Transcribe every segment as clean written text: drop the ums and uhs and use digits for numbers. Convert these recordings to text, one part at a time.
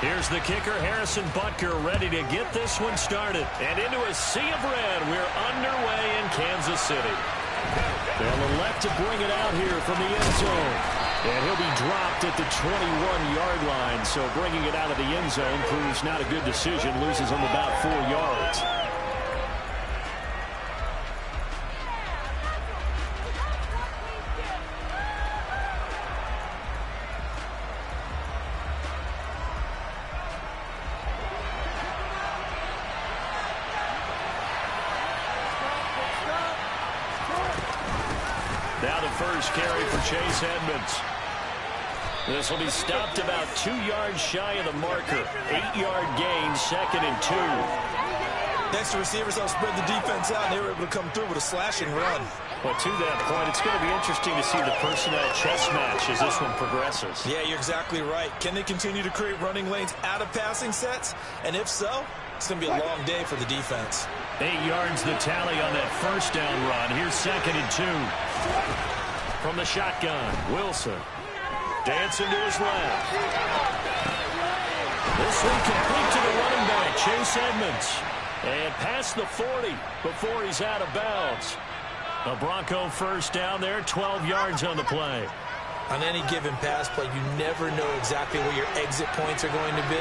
Here's the kicker, Harrison Butker, ready to get this one started. And into a sea of red, we're underway in Kansas City. On the left to bring it out here from the end zone. And he'll be dropped at the 21-yard line. So bringing it out of the end zone proves not a good decision. Loses him about 4 yards. Now the first carry for Chase Edmonds. This will be stopped about 2 yards shy of the marker. 8-yard gain, 2nd and 2. Next, the receivers help spread the defense out, and they were able to come through with a slashing run. But to that point, it's going to be interesting to see the personnel chess match as this one progresses. Yeah, you're exactly right. Can they continue to create running lanes out of passing sets? And if so, it's going to be a long day for the defense. 8 yards the tally on that first down run. Here's 2nd and 2. From the shotgun, Wilson. Dancing to his left. This one complete to the running back, Chase Edmonds. And past the 40 before he's out of bounds. A Bronco first down there, 12 yards on the play. On any given pass play, you never know exactly where your exit points are going to be.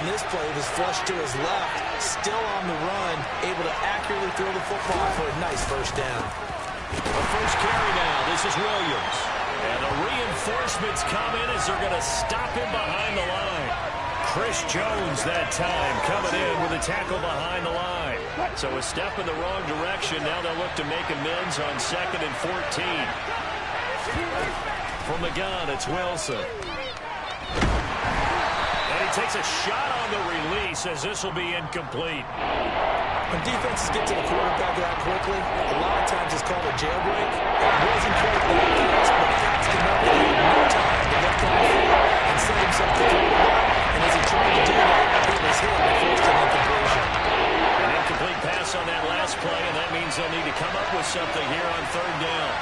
And this play was flushed to his left, still on the run, able to accurately throw the football for a nice first down. The first carry now, this is Williams. And the reinforcements come in as they're going to stop him behind the line. Chris Jones that time coming in with a tackle behind the line. So a step in the wrong direction. Now they'll look to make amends on 2nd and 14. From the gun, it's Wilson. And he takes a shot on the release as this will be incomplete. When defenses get to the quarterback that quickly, a lot of times it's called a jailbreak. It wasn't quite that fast, but Pats came up with no time to get down the field and set himself to throw the ball. And as he tried to do that, it was hit and forced an incompletion. An incomplete pass on that last play, and that means they'll need to come up with something here on 3rd down.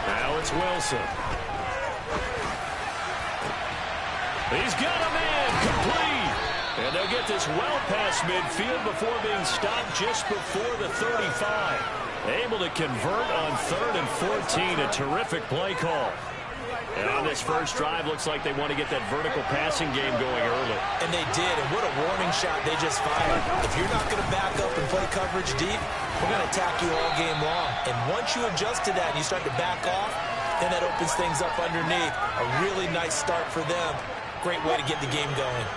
Now it's Wilson. He's got a man complete. And they'll get this well past midfield before being stopped just before the 35. Able to convert on 3rd and 14. A terrific play call. And on this first drive, looks like they want to get that vertical passing game going early. And they did, and what a warning shot they just fired. If you're not going to back up and play coverage deep, we're going to attack you all game long. And once you adjust to that and you start to back off, then that opens things up underneath. A really nice start for them. Great way to get the game going.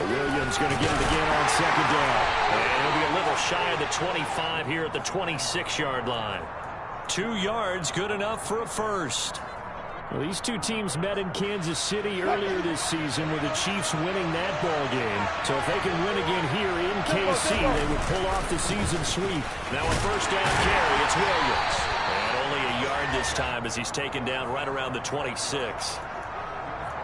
Williams going to get it again on 2nd down. And it'll be a little shy of the 25 here at the 26-yard line. 2 yards, good enough for a first. Well, these two teams met in Kansas City earlier this season with the Chiefs winning that ball game. So if they can win again here in KC, they would pull off the season sweep. Now a first down carry, it's Williams. And only a yard this time as he's taken down right around the 26.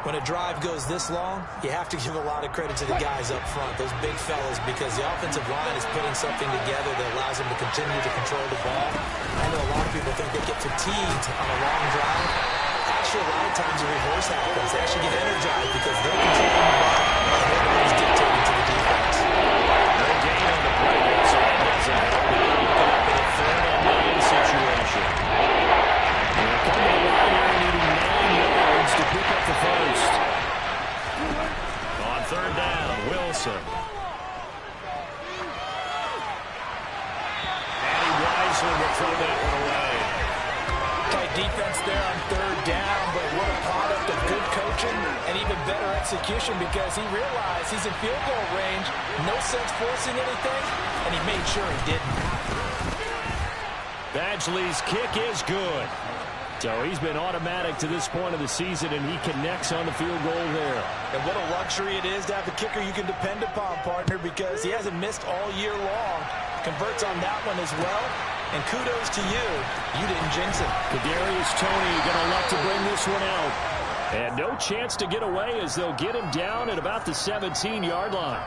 When a drive goes this long, you have to give a lot of credit to the guys up front, those big fellas, because the offensive line is putting something together that allows them to continue to control the ball. I know a lot of people think they get fatigued on a long drive. Actually, a lot of times the reverse happens. They actually get energized because they're controlling the ball and everybody's dictating to the defense. No gain on the play, so that doesn't help. Now looking up in a 3rd and 9 situation. They're coming around here needing 9 yards to pick up the first. On 3rd down, Wilson. And he wisely will throw that one away. Tight defense there on 3rd down, but what a product of good coaching and even better execution because he realized he's in field goal range, no sense forcing anything, and he made sure he didn't. Badgley's kick is good. So he's been automatic to this point of the season, and he connects on the field goal there. And what a luxury it is to have a kicker you can depend upon, partner, because he hasn't missed all year long. Converts on that one as well. And kudos to you. You didn't jinx it. Kadarius Toney going to look to bring this one out. And no chance to get away as they'll get him down at about the 17-yard line.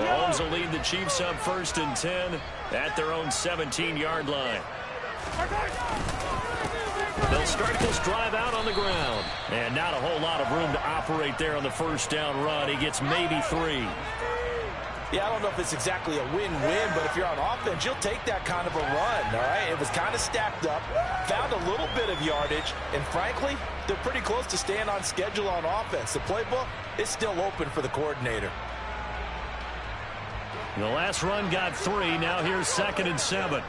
Mahomes will lead the Chiefs up 1st and 10 at their own 17-yard line. They'll start this drive out on the ground. And not a whole lot of room to operate there on the first down run. He gets maybe 3. Yeah, I don't know if it's exactly a win-win, but if you're on offense, you'll take that kind of a run, all right? It was kind of stacked up, found a little bit of yardage, and frankly, they're pretty close to staying on schedule on offense. The playbook is still open for the coordinator. The last run got 3. Now here's 2nd and 7.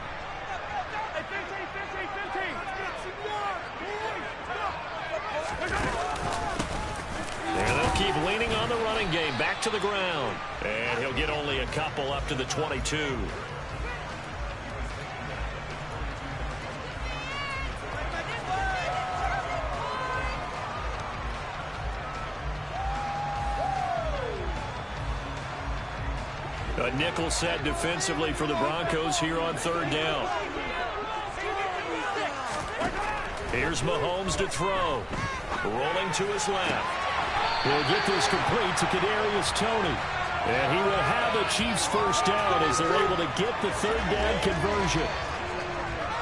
And they'll keep leaning on the running game. Back to the ground. And he'll get only a couple up to the 22. A nickel set defensively for the Broncos here on 3rd down. Here's Mahomes to throw. Rolling to his left. He'll get this complete to Kadarius Toney. And he will have the Chiefs' first down as they're able to get the 3rd down conversion.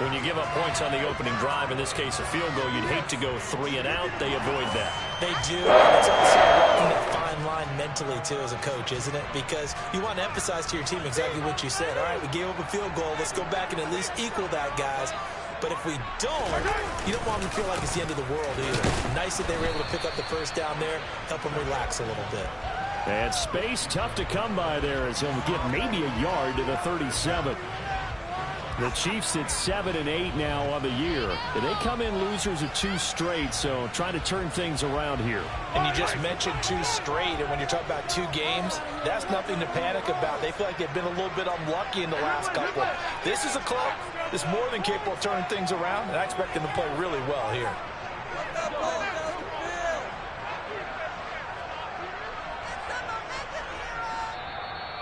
When you give up points on the opening drive, in this case a field goal, you'd hate to go 3 and out. They avoid that. They do. And it's also walking that fine line mentally, too, as a coach, isn't it? Because you want to emphasize to your team exactly what you said. All right, we gave up a field goal. Let's go back and at least equal that, guys. But if we don't, you don't want them to feel like it's the end of the world either. Nice that they were able to pick up the first down there, help them relax a little bit. And space tough to come by there as he'll get maybe a yard to the 37. The Chiefs at 7 and 8 now on the year. They come in losers of 2 straight, so trying to turn things around here. And you just mentioned 2 straight, and when you're talking about 2 games, that's nothing to panic about. They feel like they've been a little bit unlucky in the last couple. This is a club that's more than capable of turning things around, and I expect them to play really well here.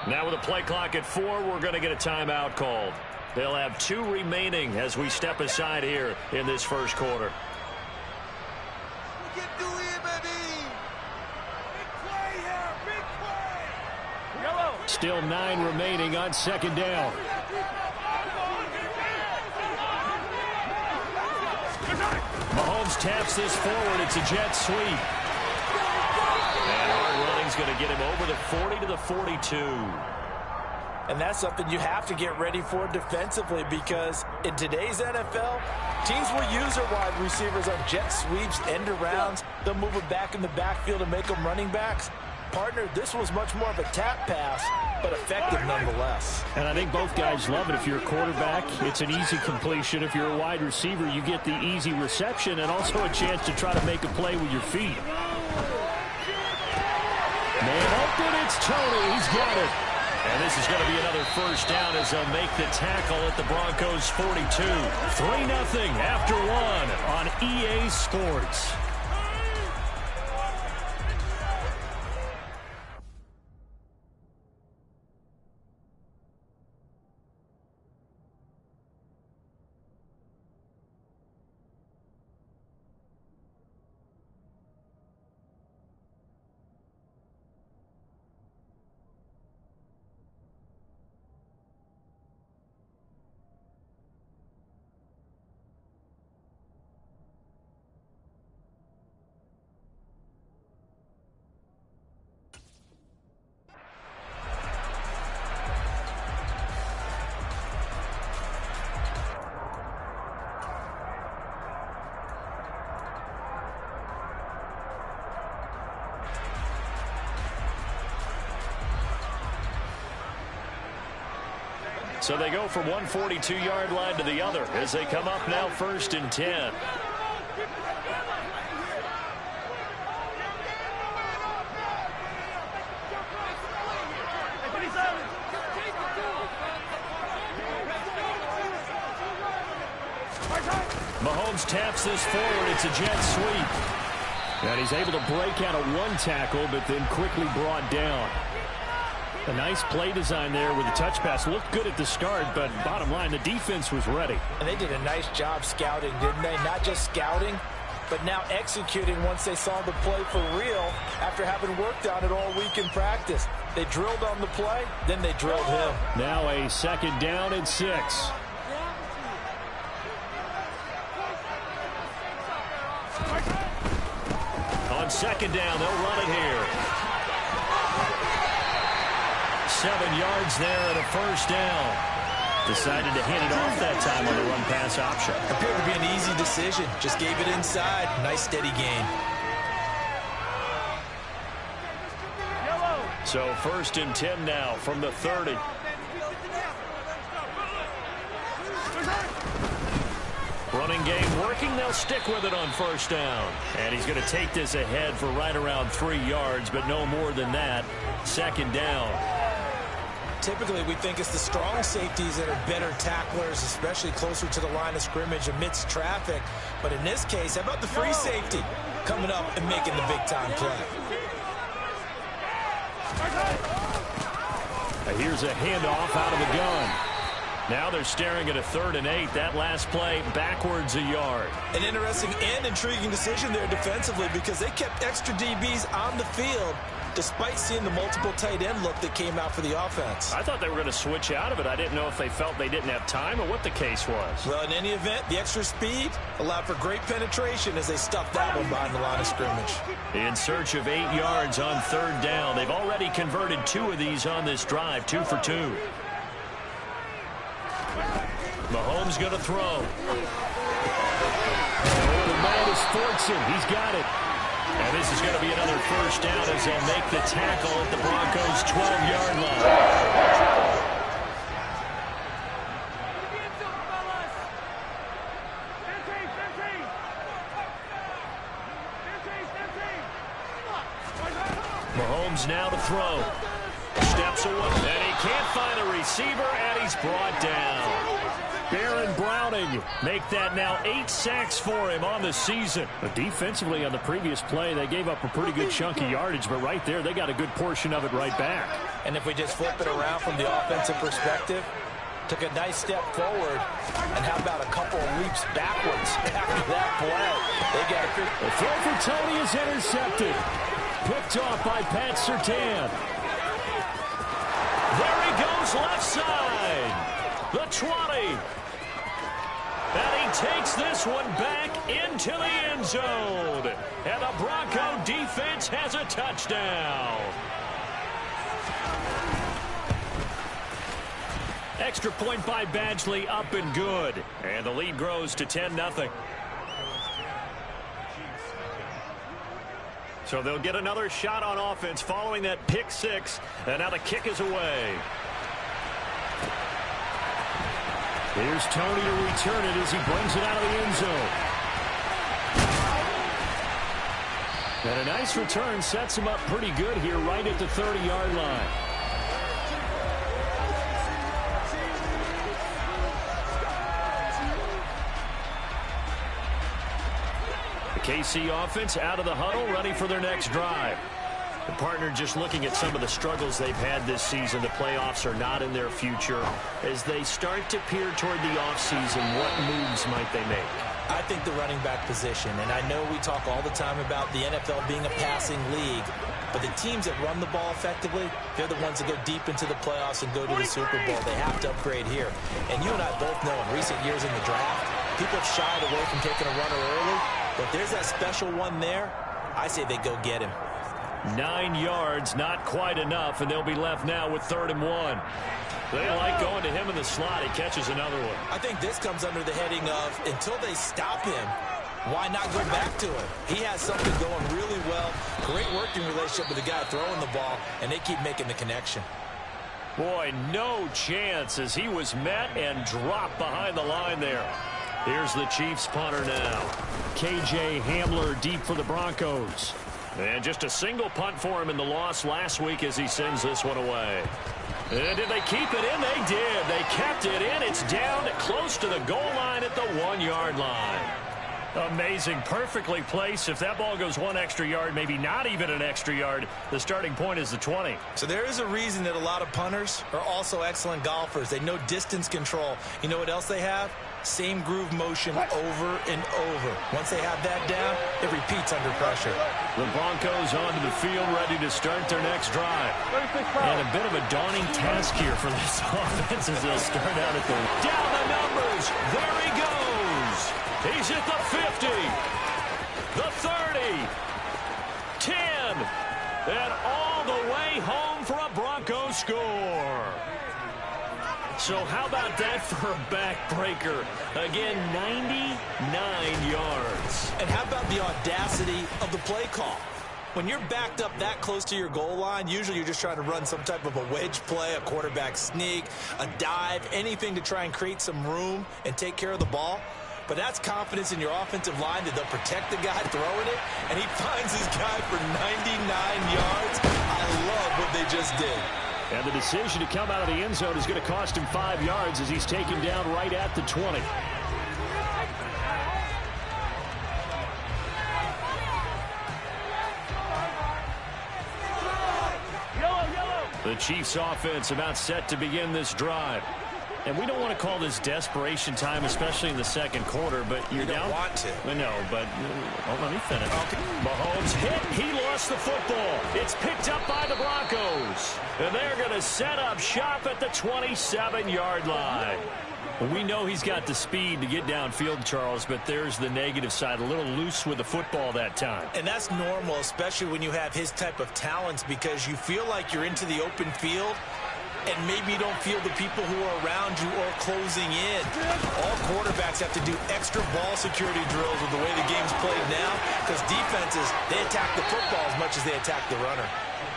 Now with a play clock at 4, we're going to get a timeout called. They'll have 2 remaining as we step aside here in this first quarter. Still 9 remaining on 2nd down. Mahomes taps this forward. It's a jet sweep. And hard running's going to get him over the 40 to the 42. And that's something you have to get ready for defensively, because in today's NFL, teams will use their wide receivers on jet sweeps, end arounds. They'll move them back in the backfield and make them running backs. Partner, this was much more of a tap pass, but effective nonetheless. And I think both guys love it. If you're a quarterback, it's an easy completion. If you're a wide receiver, you get the easy reception and also a chance to try to make a play with your feet. Man open, it's Toney. He's got it. And this is going to be another first down as they'll make the tackle at the Broncos' 42. 3-0 after 1 on EA Sports. So they go from one 42-yard line to the other as they come up now 1st and 10. Mahomes taps this forward. It's a jet sweep. And he's able to break out of 1 tackle, but then quickly brought down. A nice play design there with the touch pass. Looked good at the start, but bottom line, the defense was ready. And they did a nice job scouting, didn't they? Not just scouting, but now executing once they saw the play for real after having worked on it all week in practice. They drilled on the play, then they drilled him. Now a 2nd down and 6. On 2nd down, they'll run it here. 7 yards there and a 1st down. Decided to hand it off that time on the run-pass option. Appeared to be an easy decision. Just gave it inside. Nice steady gain. So 1st and 10 now from the 30. Running game working. They'll stick with it on 1st down. And he's going to take this ahead for right around 3 yards, but no more than that. 2nd down. Typically, we think it's the strong safeties that are better tacklers, especially closer to the line of scrimmage amidst traffic. But in this case, how about the free safety coming up and making the big-time play? Here's a handoff out of the gun. Now they're staring at a 3rd and 8. That last play backwards a yard. An interesting and intriguing decision there defensively because they kept extra DBs on the field despite seeing the multiple tight end look that came out for the offense. I thought they were going to switch out of it. I didn't know if they felt they didn't have time or what the case was. Well, in any event, the extra speed allowed for great penetration as they stuffed that one behind the line of scrimmage. In search of 8 yards on 3rd down. They've already converted 2 of these on this drive, 2 for 2. Mahomes going to throw. The man is Fortson. He's got it. And this is going to be another 1st down as they'll make the tackle at the Broncos' 12-yard line. Mahomes now to throw. Steps away. And he can't find a receiver, and he's brought down. Baron Browning make that now 8 sacks for him on the season. But defensively on the previous play, they gave up a pretty good chunk of yardage, but right there, they got a good portion of it right back. And if we just flip it around from the offensive perspective, took a nice step forward, and how about a couple of leaps backwards after that play? They got a good... The throw for Tony is intercepted. Picked off by Pat Surtain. There he goes left side. The 20. And he takes this one back into the end zone. And the Bronco defense has a touchdown. Extra point by Badgley, up and good. And the lead grows to 10-0. So they'll get another shot on offense following that pick 6. And now the kick is away. Here's Tony to return it as he brings it out of the end zone. And a nice return sets him up pretty good here right at the 30-yard line. The KC offense out of the huddle, ready for their next drive. The partner just looking at some of the struggles they've had this season. The playoffs are not in their future. As they start to peer toward the offseason, what moves might they make? I think the running back position, and I know we talk all the time about the NFL being a passing league, but the teams that run the ball effectively, they're the ones that go deep into the playoffs and go to the Super Bowl. They have to upgrade here. And you and I both know in recent years in the draft, people have shied away from taking a runner early, but there's that special one there. I say they go get him. 9 yards, not quite enough, and they'll be left now with 3rd and 1. They like going to him in the slot. He catches another one. I think this comes under the heading of, until they stop him, why not go back to him? He has something going really well. Great working relationship with the guy throwing the ball, and they keep making the connection. Boy, no chance as he was met and dropped behind the line there. Here's the Chiefs punter now. KJ Hamler deep for the Broncos. And just a single punt for him in the loss last week as he sends this one away. And did they keep it in? They did. They kept it in. It's down close to the goal line at the 1-yard line. Amazing. Perfectly placed. If that ball goes one extra yard, maybe not even an extra yard, the starting point is the 20. So there is a reason that a lot of punters are also excellent golfers. They know distance control. You know what else they have? Same groove motion over and over. Once they have that down, it repeats under pressure. The Broncos onto the field, ready to start their next drive. And a bit of a daunting task here for this offense as they'll start out at the... Down the numbers. There he goes. He's at the 50, the 30, 10, and all the way home for a Broncos score. So how about that for a backbreaker? Again, 99 yards. And how about the audacity of the play call? When you're backed up that close to your goal line, usually you're just trying to run some type of a wedge play, a quarterback sneak, a dive, anything to try and create some room and take care of the ball. But that's confidence in your offensive line that they'll protect the guy throwing it, and he finds his guy for 99 yards. I love what they just did. And the decision to come out of the end zone is going to cost him 5 yards as he's taken down right at the 20. The Chiefs offense about set to begin this drive. And we don't want to call this desperation time, especially in the second quarter, but you're down. You don't want to. I know, but let me finish. Okay. Mahomes hit. He lost the football. It's picked up by the Broncos. And they're going to set up shop at the 27-yard line. We know he's got the speed to get downfield, Charles, but there's the negative side. A little loose with the football that time. And that's normal, especially when you have his type of talents, because you feel like you're into the open field, and maybe you don't feel the people who are around you or closing in. All quarterbacks have to do extra ball security drills with the way the game's played now, because defenses, they attack the football as much as they attack the runner.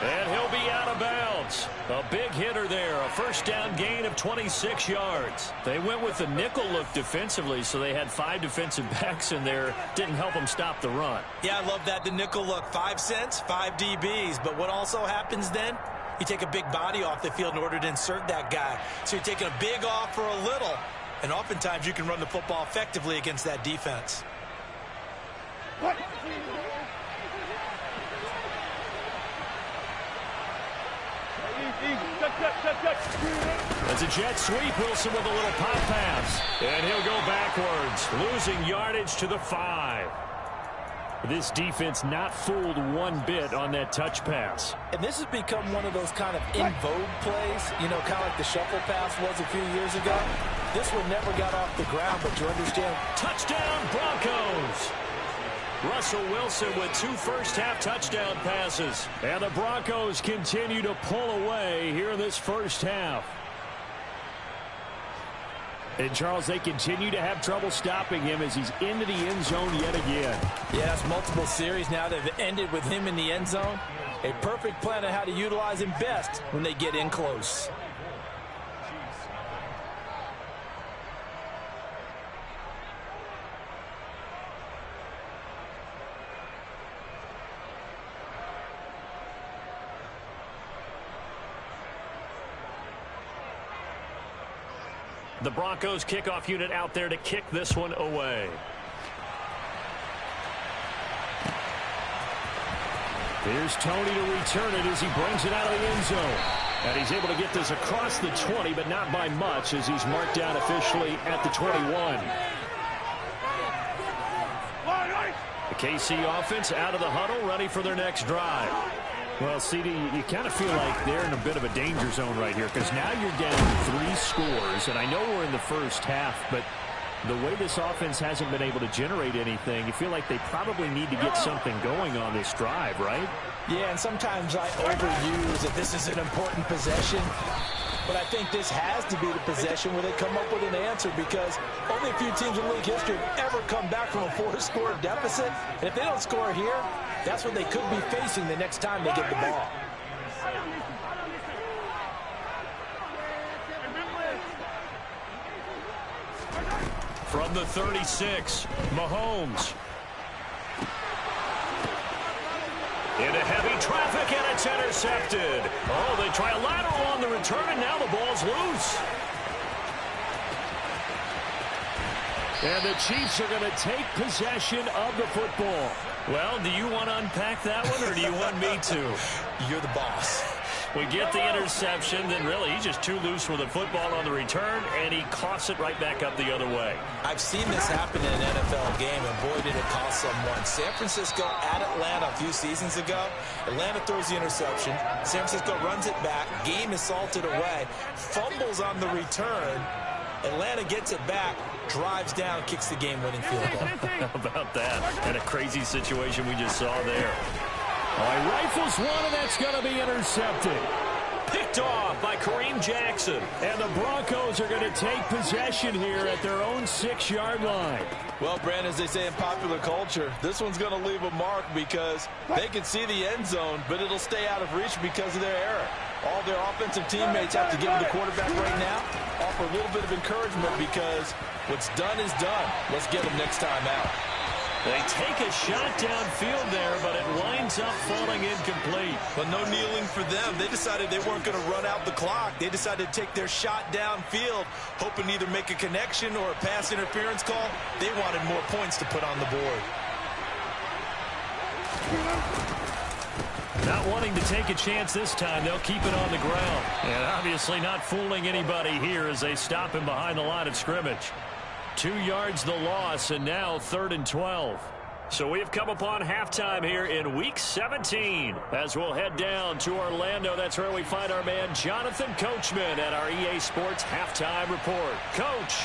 And he'll be out of bounds. A big hitter there. A first down gain of 26 yards. They went with the nickel look defensively, so they had 5 defensive backs in there. Didn't help them stop the run. Yeah, I love that. The nickel look. 5 cents, 5 DBs. But what also happens then? You take a big body off the field in order to insert that guy. So you're taking a big off for a little. And oftentimes you can run the football effectively against that defense. What? It's a jet sweep. Wilson with a little pop pass. And he'll go backwards, losing yardage to the 5. This defense not fooled one bit on that touch pass. And this has become one of those kind of in vogue plays, you know, kind of like the shuffle pass was a few years ago. This one never got off the ground, but you understand. Touchdown, Broncos! Russell Wilson with 2 first-half touchdown passes. And the Broncos continue to pull away here in this first half. And, Charles, they continue to have trouble stopping him as he's into the end zone yet again. Yes, multiple series now that have ended with him in the end zone. A perfect plan on how to utilize him best when they get in close. The Broncos kickoff unit out there to kick this one away. Here's Tony to return it as he brings it out of the end zone. And he's able to get this across the 20, but not by much as he's marked down officially at the 21. The KC offense out of the huddle, ready for their next drive. Well, CD, you kind of feel like they're in a bit of a danger zone right here because now you're down 3 scores, and I know we're in the first half, but the way this offense hasn't been able to generate anything, you feel like they probably need to get something going on this drive, right? Yeah, and sometimes I overuse that this is an important possession, but I think this has to be the possession where they come up with an answer because only a few teams in league history have ever come back from a 4-score deficit, and if they don't score here, that's what they could be facing the next time they get the ball. From the 36, Mahomes. Into heavy traffic, and it's intercepted. Oh, they try a lateral on the return, and now the ball's loose. And the Chiefs are going to take possession of the football. Well, do you want to unpack that one, or do you want me to? You're the boss. We get the interception, then really he's just too loose with the football on the return, and he coughs it right back up the other way. I've seen this happen in an NFL game, and boy, did it cost someone. San Francisco at Atlanta a few seasons ago. Atlanta throws the interception. San Francisco runs it back. Game is salted away. Fumbles on the return. Atlanta gets it back, drives down, kicks the game-winning field goal. How about that? And a crazy situation we just saw there. All right, rifles one, and that's going to be intercepted. Picked off by Kareem Jackson. And the Broncos are going to take possession here at their own 6-yard line. Well, Brandon, as they say in popular culture, this one's going to leave a mark because they can see the end zone, but it'll stay out of reach because of their error. All their offensive teammates have to give the quarterback right now, offer a little bit of encouragement because what's done is done. Let's get them next time out. They take a shot downfield there, but it winds up falling incomplete. But no kneeling for them. They decided they weren't going to run out the clock. They decided to take their shot downfield, hoping to either make a connection or a pass interference call. They wanted more points to put on the board. Not wanting to take a chance this time, they'll keep it on the ground. And obviously not fooling anybody here as they stop him behind the line of scrimmage. 2 yards the loss, and now 3rd and 12. So we have come upon halftime here in Week 17. As we'll head down to Orlando, that's where we find our man Jonathan Coachman at our EA Sports Halftime Report. Coach.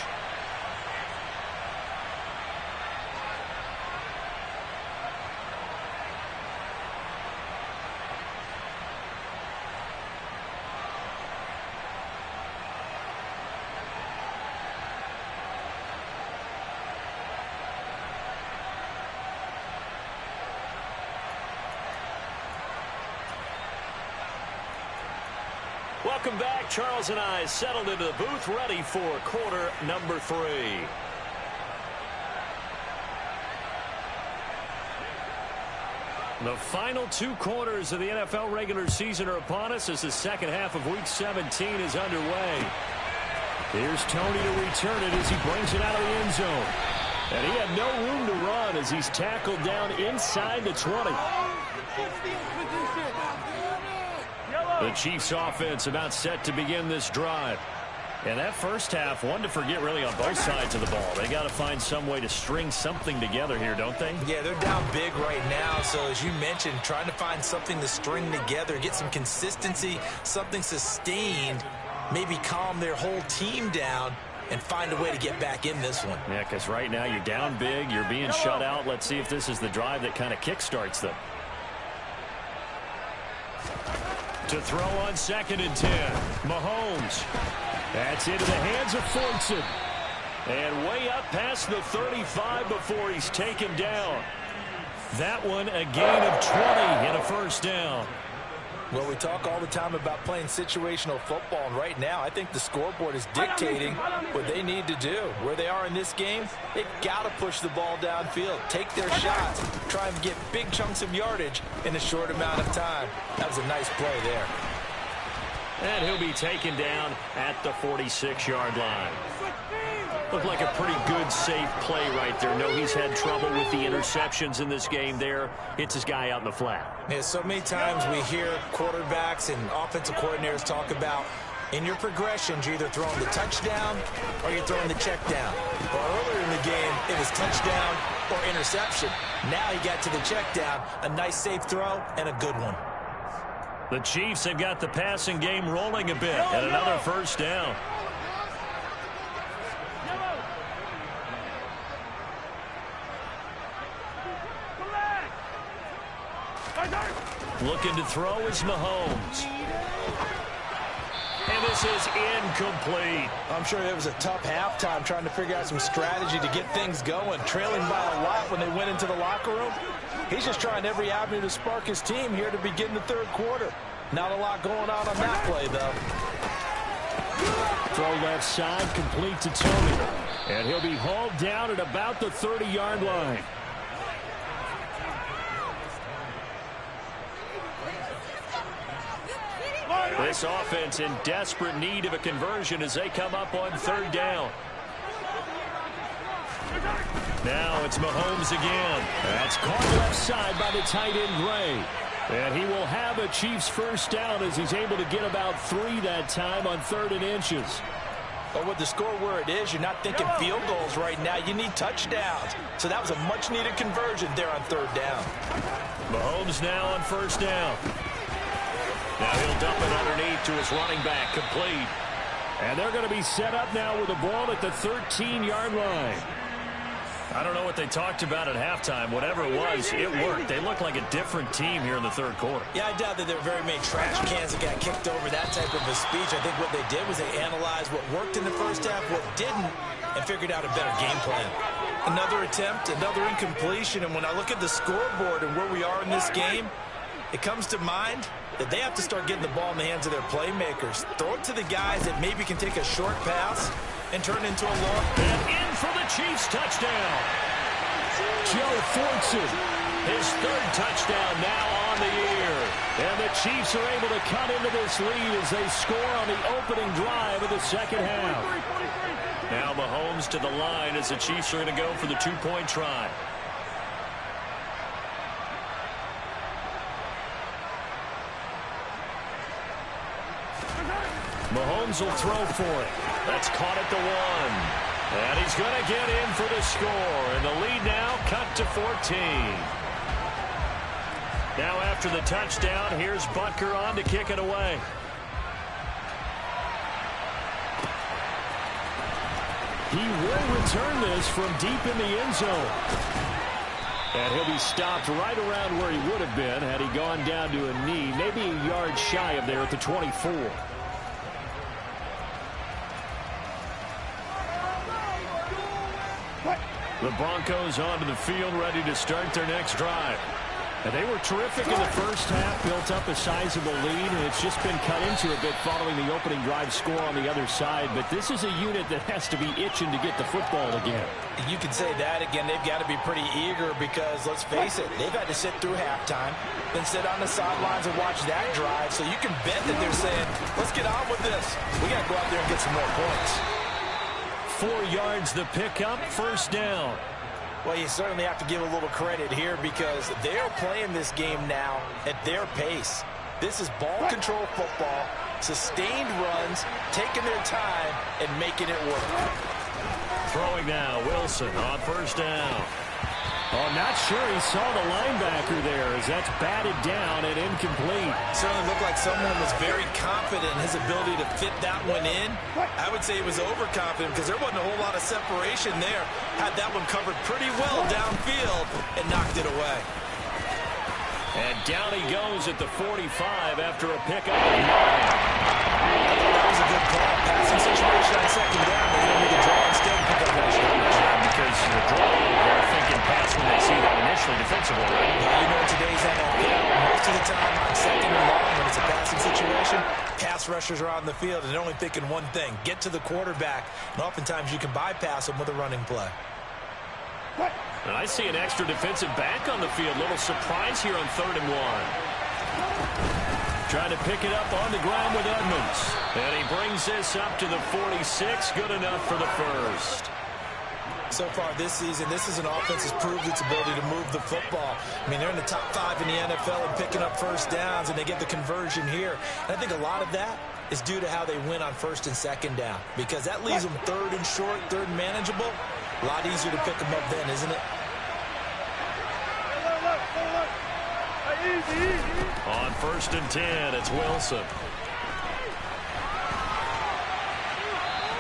Welcome back. Charles and I settled into the booth, ready for quarter number 3. The final 2 quarters of the NFL regular season are upon us as the second half of Week 17 is underway. Here's Tony to return it as he brings it out of the end zone. And he had no room to run as he's tackled down inside the 20. The Chiefs offense about set to begin this drive. And that first half, one to forget really on both sides of the ball. They got to find some way to string something together here, don't they? Yeah, they're down big right now. So as you mentioned, trying to find something to string together, get some consistency, something sustained, maybe calm their whole team down and find a way to get back in this one. Yeah, because right now you're down big, you're being shut out. Let's see if this is the drive that kind of kickstarts them. To throw on 2nd and 10. Mahomes. That's into the hands of Fortson. And way up past the 35 before he's taken down. That one a gain of 20 and a first down. Well, we talk all the time about playing situational football, and right now I think the scoreboard is dictating what they need to do. Where they are in this game, they've got to push the ball downfield, take their shots, try and get big chunks of yardage in a short amount of time. That was a nice play there. And he'll be taken down at the 46-yard line. Looked like a pretty good, safe play right there. No, he's had trouble with the interceptions in this game there. Hits his guy out in the flat. Yeah, so many times we hear quarterbacks and offensive coordinators talk about in your progressions, you're either throwing the touchdown or you're throwing the check down. Well, earlier in the game, it was touchdown or interception. Now he got to the check down, a nice safe throw and a good one. The Chiefs have got the passing game rolling a bit and another first down. Looking to throw is Mahomes. And this is incomplete. I'm sure it was a tough halftime trying to figure out some strategy to get things going. Trailing by a lot when they went into the locker room. He's just trying every avenue to spark his team here to begin the 3rd quarter. Not a lot going on that play, though. Throw left side, complete to Tony. And he'll be hauled down at about the 30-yard line. This offense in desperate need of a conversion as they come up on 3rd down. Now it's Mahomes again. That's caught left side by the tight end Gray. And he will have a Chiefs first down as he's able to get about 3 that time on 3rd and inches. But with the score where it is, you're not thinking field goals right now. You need touchdowns. So that was a much-needed conversion there on 3rd down. Mahomes now on 1st down. Now he'll dump it underneath to his running back, complete. And they're going to be set up now with the ball at the 13-yard line. I don't know what they talked about at halftime. Whatever it was, it worked. They look like a different team here in the 3rd quarter. Yeah, I doubt that there were very many trash cans that got kicked over, that type of a speech. I think what they did was they analyzed what worked in the first half, what didn't, and figured out a better game plan. Another attempt, another incompletion, and when I look at the scoreboard and where we are in this game, it comes to mind that they have to start getting the ball in the hands of their playmakers. Throw it to the guys that maybe can take a short pass and turn it into a long. And in for the Chiefs touchdown. Joe Fortson, his 3rd touchdown now on the year. And the Chiefs are able to cut into this lead as they score on the opening drive of the 2nd half. Now Mahomes to the line as the Chiefs are going to go for the 2-point try. Mahomes will throw for it. That's caught at the 1. And he's going to get in for the score. And the lead now cut to 14. Now after the touchdown, here's Butker on to kick it away. He will return this from deep in the end zone. And he'll be stopped right around where he would have been had he gone down to a knee, maybe a yard shy of there at the 24. The Broncos onto the field, ready to start their next drive. And they were terrific in the first half, built up a sizable lead, and it's just been cut into a bit following the opening drive score on the other side. But this is a unit that has to be itching to get the football again. You can say that again. They've got to be pretty eager because, let's face it, they've had to sit through halftime, then sit on the sidelines and watch that drive. So you can bet that they're saying, let's get on with this. We got to go out there and get some more points. 4 yards the pickup, 1st down. Well, you certainly have to give a little credit here because they're playing this game now at their pace. This is ball control football, sustained runs, taking their time, and making it work. Throwing now, Wilson on 1st down. Oh, not sure he saw the linebacker there as that's batted down and incomplete. Certainly looked like someone was very confident in his ability to fit that one in. I would say he was overconfident because there wasn't a whole lot of separation there. Had that one covered pretty well downfield and knocked it away. And down he goes at the 45 after a pickup of 9. That was a good call. Passing situation on 2nd down. They're going to make a draw instead and pick up that shot. Because the draw, they're thinking pass when they see that initially defensively, right? Yeah, you know, in today's NFL, most of the time on 2nd and long, when it's a passing situation, pass rushers are on the field and they're only thinking one thing, get to the quarterback. And oftentimes you can bypass them with a running play. And I see an extra defensive back on the field. Little surprise here on 3rd and 1. Trying to pick it up on the ground with Edmonds. And he brings this up to the 46. Good enough for the 1st. So far this season, this is an offense that's proved its ability to move the football. I mean, they're in the top 5 in the NFL and picking up 1st downs, and they get the conversion here. And I think a lot of that is due to how they win on 1st and 2nd down, because that leaves them 3rd and short, 3rd and manageable. A lot easier to pick them up then, isn't it? On 1st and 10, it's Wilson.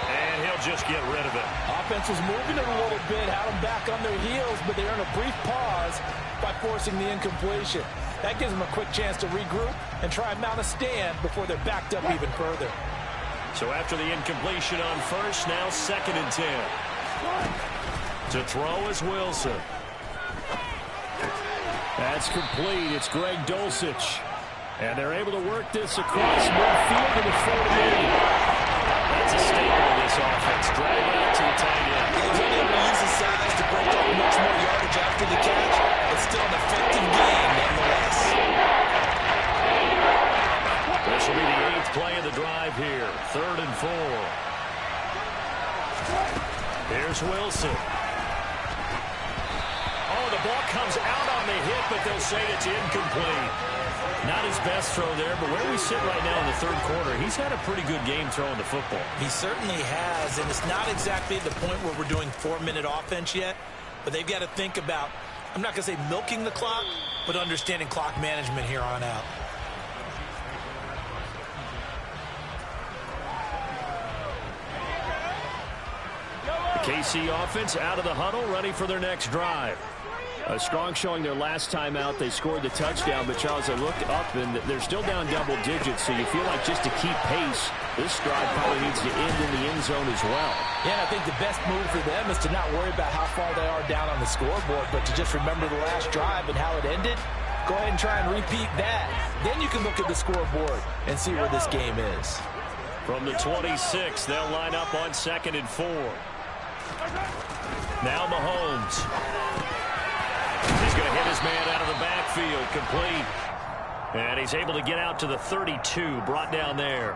And he'll just get rid of it. Offense was moving it a little bit, had them back on their heels, but they earned a brief pause by forcing the incompletion. That gives them a quick chance to regroup and try and mount a stand before they're backed up even further. So after the incompletion on 1st, now 2nd and 10. To throw is Wilson. That's complete. It's Greg Dulcich. And they're able to work this across midfield to the 48. That's a staple of this offense. Drag it out to the tight end. He's able to use his size to break up much more yardage after the catch, but still an effective game nonetheless. This will be the 8th play of the drive here. 3rd and 4. Here's Wilson. ball comes out on the hit, but they'll say it's incomplete. Not his best throw there, but where we sit right now in the third quarter, he's had a pretty good game throwing the football. He certainly has, and it's not exactly at the point where we're doing 4-minute offense yet, but they've got to think about, I'm not going to say milking the clock, but understanding clock management here on out. The KC offense out of the huddle, ready for their next drive. A strong showing their last time out. They scored the touchdown, but Charles, I looked up, and they're still down double digits, so you feel like just to keep pace, this drive probably needs to end in the end zone as well. Yeah, I think the best move for them is to not worry about how far they are down on the scoreboard, but to just remember the last drive and how it ended. Go ahead and try and repeat that. Then you can look at the scoreboard and see where this game is. From the 26, they'll line up on 2nd and 4. Now Mahomes. He's going to hit his man out of the backfield, complete. And he's able to get out to the 32, brought down there.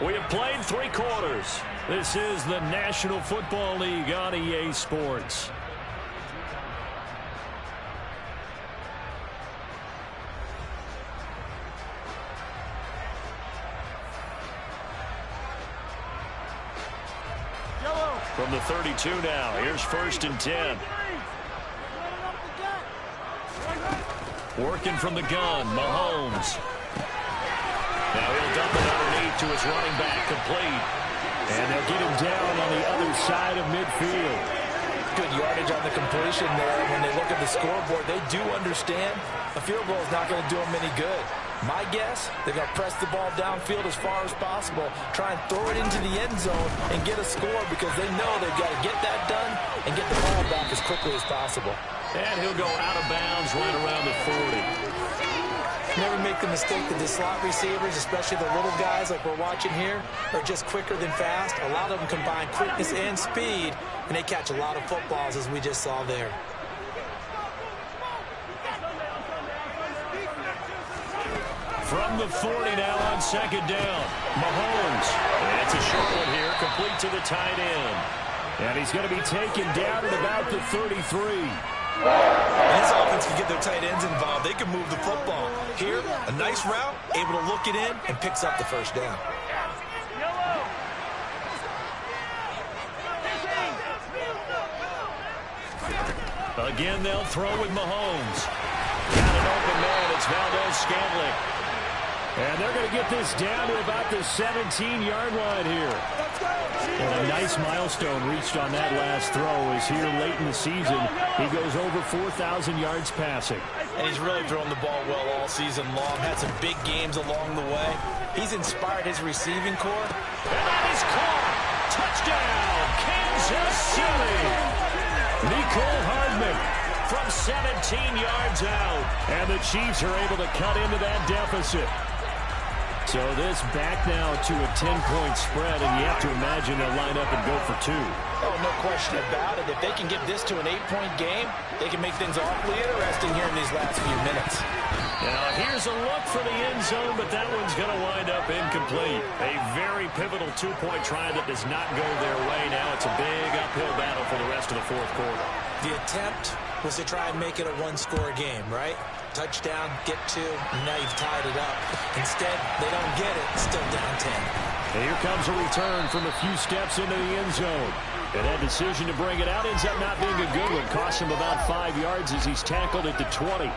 We have played 3 quarters. This is the National Football League on EA Sports. From the 32 now, here's 1st and 10. Working from the gun, Mahomes. Now he'll dump it underneath to his running back, complete. And they'll get him down on the other side of midfield. Good yardage on the completion there. When they look at the scoreboard, they do understand a field goal is not going to do them any good. My guess, they're going to press the ball downfield as far as possible, try and throw it into the end zone and get a score because they know they've got to get that done and get the ball back as quickly as possible. And he'll go out of bounds right around the 40. Never make the mistake that the slot receivers, especially the little guys like we're watching here, are just quicker than fast. A lot of them combine quickness and speed, and they catch a lot of footballs as we just saw there. From the 40 now on 2nd down. Mahomes. And it's a short one here, complete to the tight end. And he's going to be taken down at about the 33. And this offense can get their tight ends involved. They can move the football. Here, a nice route, able to look it in, and picks up the 1st down. Again, they'll throw with Mahomes. Got an open man. It's Valdez-Scantling. And they're going to get this down to about the 17-yard line here. And a nice milestone reached on that last throw as here late in the season, he goes over 4,000 yards passing. And he's really thrown the ball well all season long. Had some big games along the way. He's inspired his receiving corps. And that is caught. Touchdown, Kansas City. Nicole Hardman from 17 yards out. And the Chiefs are able to cut into that deficit. So this back now to a 10-point spread, and you have to imagine they'll line up and go for 2. Oh, no question about it. If they can get this to an 8-point game, they can make things awfully interesting here in these last few minutes. Now here's a look for the end zone, but that one's going to wind up incomplete. A very pivotal 2-point try that does not go their way. Now it's a big uphill battle for the rest of the 4th quarter. The attempt was to try and make it a 1-score game, right? Touchdown, get 2, and now you've tied it up. Instead, they don't get it, still down 10. And here comes a return from a few steps into the end zone. And that decision to bring it out ends up not being a good one. Costs him about 5 yards as he's tackled at the 20.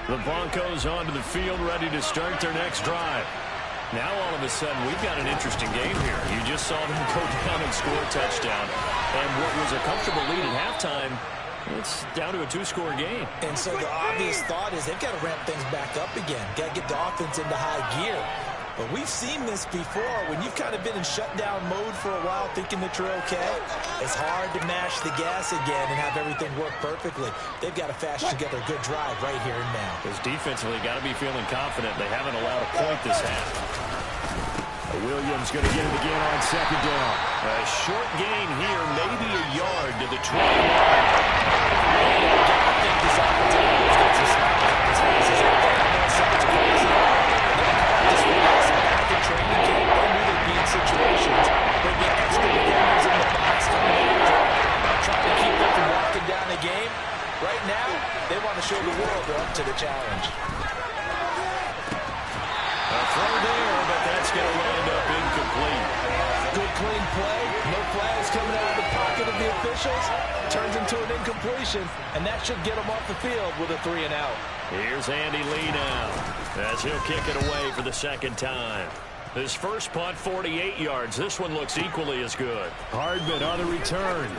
The Broncos onto the field, ready to start their next drive. Now all of a sudden, we've got an interesting game here. You just saw them go down and score a touchdown. And what was a comfortable lead at halftime, it's down to a 2-score game. And so the obvious thought is they've got to ramp things back up again. Got to get the offense into high gear. But we've seen this before. When you've kind of been in shutdown mode for a while thinking that you're okay, it's hard to mash the gas again and have everything work perfectly. They've got to fashion together a good drive right here and now. Because defensively, got to be feeling confident. They haven't allowed a point this half. Williams going to get it again on second down. A short gain here, maybe a yard to the 20. I think this opportunity has got some smile on his face. He's out there on both sides of this back in training camp. They knew they'd be in situations where the extra defenders in the box coming after, trying to keep them from walking down the game. Right now, they want to show the world they're up to the challenge. A throw there, but that's going to land up incomplete. Good clean play. No flags coming out of the pocket of the officials. Turns into an incompletion, and that should get him off the field with a 3-and-out. Here's Andy Lee now as he'll kick it away for the second time. His first punt, 48 yards. This one looks equally as good. Hardman on the return.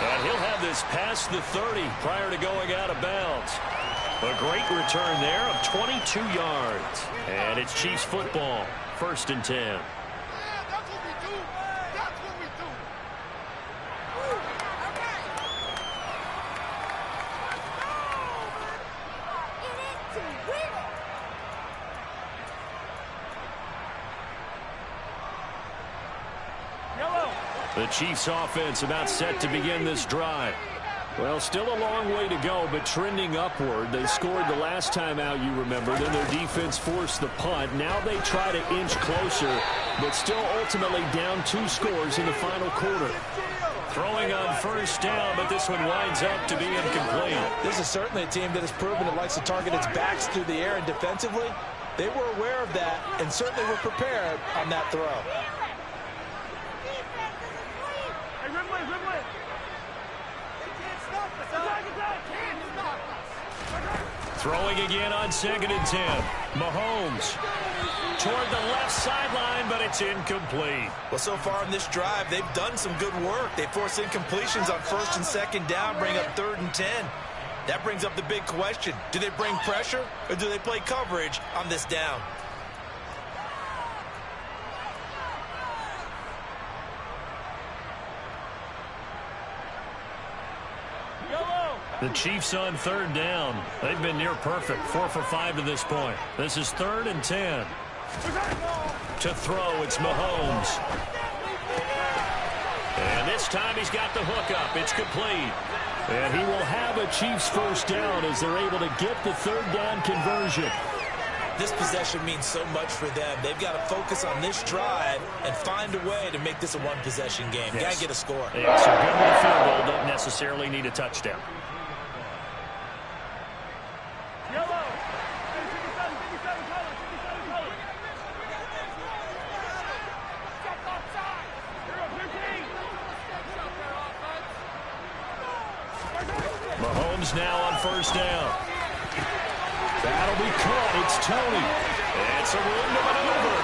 And he'll have this past the 30 prior to going out of bounds. A great return there of 22 yards. And it's Chiefs football, 1st and 10. The Chiefs offense about set to begin this drive. Well, still a long way to go, but trending upward. They scored the last time out, you remember. Then their defense forced the punt. Now they try to inch closer, but still ultimately down 2 scores in the final quarter. Throwing on first down, but this one winds up to be incomplete. This is certainly a team that has proven it likes to target its backs through the air, and defensively, they were aware of that and certainly were prepared on that throw. Throwing again on 2nd and 10. Mahomes toward the left sideline, but it's incomplete. Well, so far in this drive, they've done some good work. They force incompletions on 1st and 2nd down, bring up 3rd and 10. That brings up the big question. Do they bring pressure or do they play coverage on this down? The Chiefs on 3rd down. They've been near perfect, 4 for 5 to this point. This is 3rd and 10. To throw, it's Mahomes. And this time he's got the hook up. It's complete. And he will have a Chiefs first down as they're able to get the 3rd down conversion. This possession means so much for them. They've got to focus on this drive and find a way to make this a one-possession game. Yes. Got to get a score. Yeah, so good with a field goal. Don't necessarily need a touchdown. Mahomes now on first down. That'll be caught. It's Tony. It's a room to maneuver.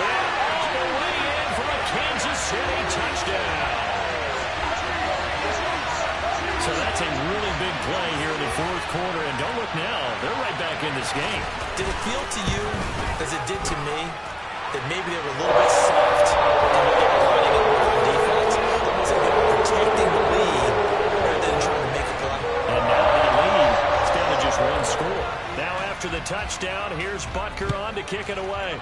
And all the way in for a Kansas City touchdown. So that's a really big play here in the 4th quarter. And don't look now. They're right back in this game. Did it feel to you, as it did to me, that maybe they were a little bit soft in what they were running on defense? Almost like they were protecting the lead rather than trying to make a play. And now that lead, it's down to just 1 score. Now after the touchdown, here's Butker on to kick it away.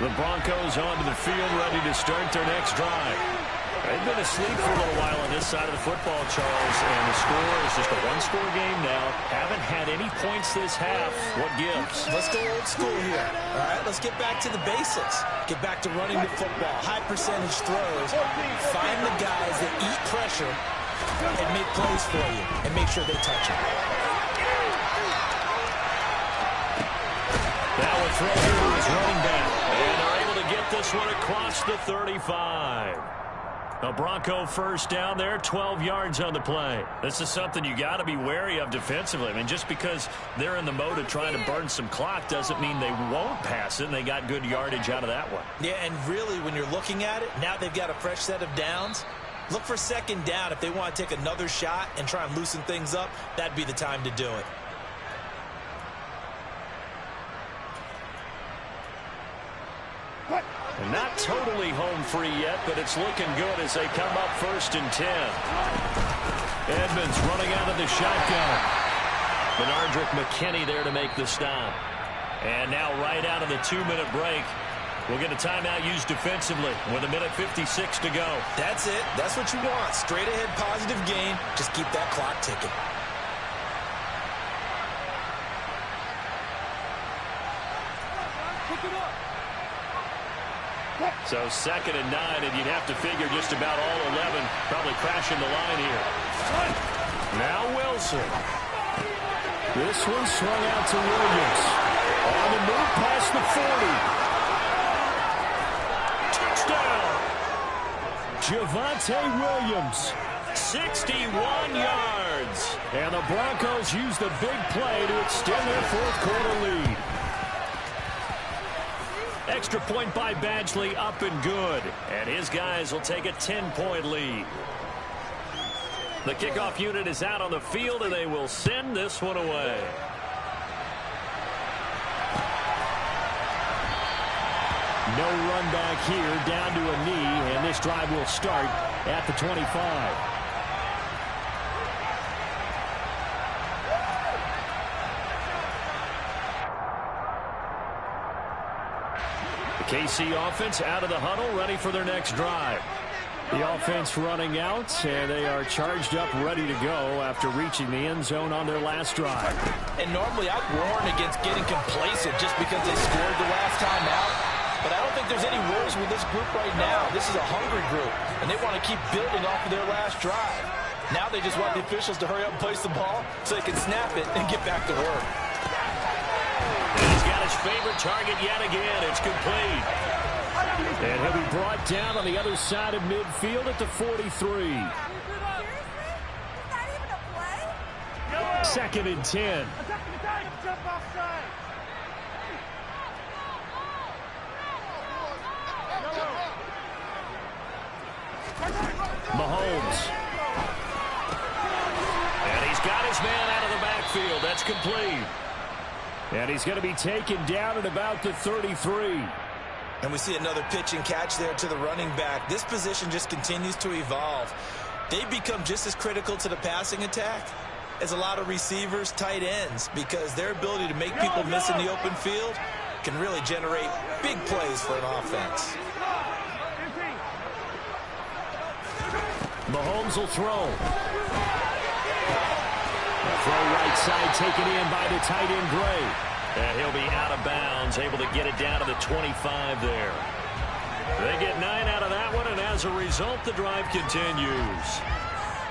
The Broncos onto the field, ready to start their next drive. They've been asleep for a little while on this side of the football, Charles, and the score is just a 1-score game now. Haven't had any points this half. What gives? Let's go old school here. All right, let's get back to the basics. Get back to running the football, high percentage throws. Find the guys that eat pressure and make plays for you and make sure they touch it. Now a throw here to his running back. And they're able to get this one across the 35. A Bronco first down there, 12 yards on the play. This is something you got to be wary of defensively. I mean, just because they're in the mode of trying to burn some clock doesn't mean they won't pass it, and they got good yardage out of that one. Yeah, and really, when you're looking at it, now they've got a fresh set of downs. Look for second down. If they want to take another shot and try and loosen things up, that'd be the time to do it. And not totally home free yet, but it's looking good as they come up 1st and 10. Edmonds running out of the shotgun. Benardrick McKinney there to make the stop. And now right out of the 2-minute break, we'll get a timeout used defensively with 1:56 to go. That's it. That's what you want. Straight ahead positive gain. Just keep that clock ticking. So 2nd and 9, and you'd have to figure just about all 11 probably crashing the line here. Now Wilson. This one swung out to Williams. On the move past the 40. Touchdown. Javonte Williams. 61 yards. And the Broncos use the big play to extend their 4th quarter lead. Extra point by Badgley, up and good. And his guys will take a 10-point lead. The kickoff unit is out on the field, and they will send this one away. No run back here, down to a knee, and this drive will start at the 25. KC offense out of the huddle, ready for their next drive. The offense running out, and they are charged up, ready to go after reaching the end zone on their last drive. And normally I'd warn against getting complacent just because they scored the last time out. But I don't think there's any worries with this group right now. This is a hungry group, and they want to keep building off of their last drive. Now they just want the officials to hurry up and place the ball so they can snap it and get back to work. He's got his favorite target yet again. It's complete. And he'll be brought down on the other side of midfield at the 43. 2nd and 10. Mahomes. And he's got his man out of the backfield. That's complete. And he's going to be taken down at about the 33. And we see another pitch and catch there to the running back. This position just continues to evolve. They become just as critical to the passing attack as a lot of receivers, tight ends, because their ability to make people miss in the open field can really generate big plays for an offense. Mahomes will throw. Throw right side taken in by the tight end Gray. And he'll be out of bounds, able to get it down to the 25 there. They get 9 out of that one, and as a result, the drive continues.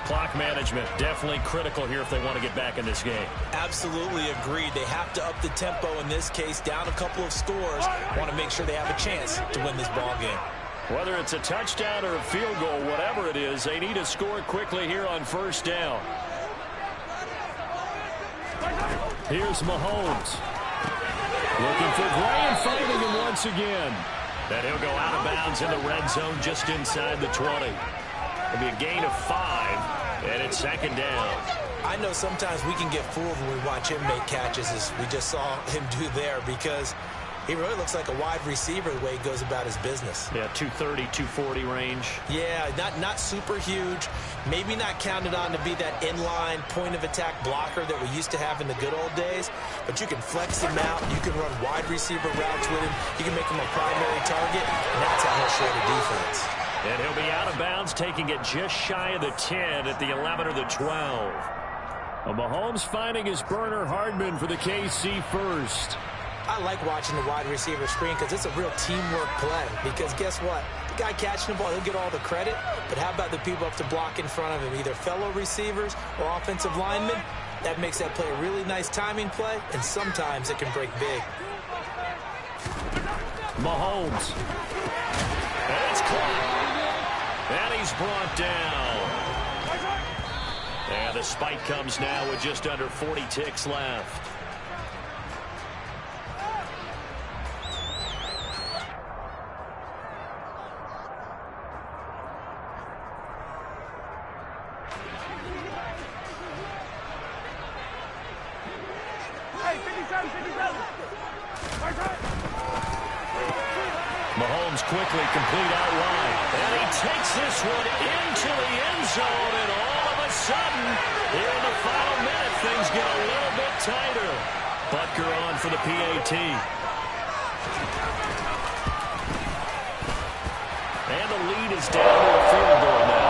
Clock management definitely critical here if they want to get back in this game. Absolutely agreed. They have to up the tempo in this case, down a couple of scores. Want to make sure they have a chance to win this ball game. Whether it's a touchdown or a field goal, whatever it is, they need to score quickly here on 1st down. Here's Mahomes. Looking for Gray and finding him once again. And he'll go out of bounds in the red zone just inside the 20. It'll be a gain of 5, and it's 2nd down. I know sometimes we can get fooled when we watch him make catches, as we just saw him do there, because he really looks like a wide receiver the way he goes about his business. Yeah, 230, 240 range. Yeah, not super huge. Maybe not counted on to be that inline point-of-attack blocker that we used to have in the good old days. But you can flex him out. You can run wide receiver routes with him. You can make him a primary target, and that's how he'll show the defense. And he'll be out of bounds, taking it just shy of the 10 at the 11 or the 12. Well, Mahomes finding his burner Hardman for the KC first. I like watching the wide receiver screen because it's a real teamwork play. Because guess what? The guy catching the ball, he'll get all the credit. But how about the people up to block in front of him, either fellow receivers or offensive linemen? That makes that play a really nice timing play, and sometimes it can break big. Mahomes. And it's caught. And he's brought down. And the spike comes now with just under 40 ticks left. Mahomes quickly complete out wide. And he takes this one into the end zone. And all of a sudden, here in the final minute, things get a little bit tighter. Butker on for the PAT. And the lead is down to a field goal now.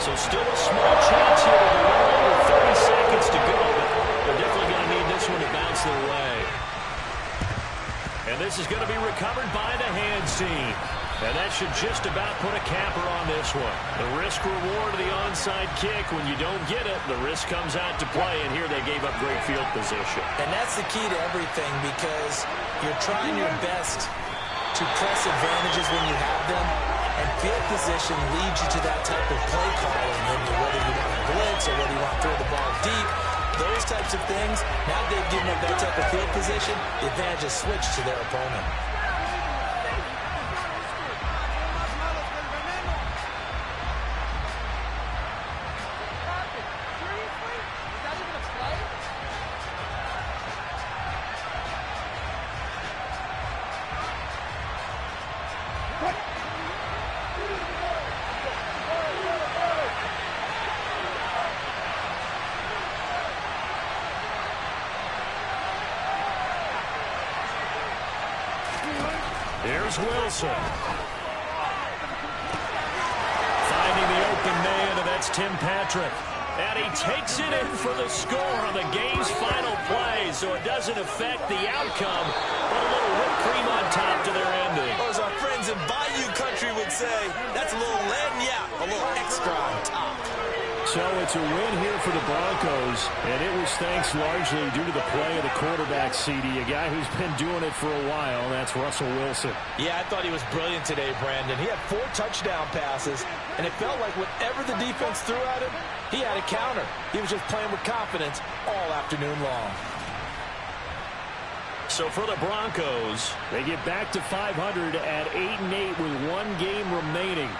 So still a small chance here with a little over 30 seconds to go. But they're definitely going to need this one to bounce their way. And this is going to be recovered by the hands team. And that should just about put a capper on this one. The risk-reward of the onside kick. When you don't get it, the risk comes out to play. And here they gave up great field position. And that's the key to everything, because you're trying your best to press advantages when you have them. And field position leads you to that type of play calling, whether you want to blitz or whether you want to throw the ball deep. Those types of things, now they've given up that type of field position, the advantage is switched to their opponent. Here's Wilson. Finding the open man, and that's Tim Patrick. And he takes it in for the score on the game's final play, so it doesn't affect the outcome, but a little whipped cream on top to their ending. Or as our friends in Bayou Country would say, that's a little lagniappe, a little extra on top. So it's a win here for the Broncos, and it was thanks largely due to the play of the quarterback, CD, a guy who's been doing it for a while. That's Russell Wilson. Yeah, I thought he was brilliant today, Brandon. He had 4 touchdown passes, and it felt like whatever the defense threw at him, he had a counter. He was just playing with confidence all afternoon long. So for the Broncos, they get back to 500 at 8-8 with 1 game remaining.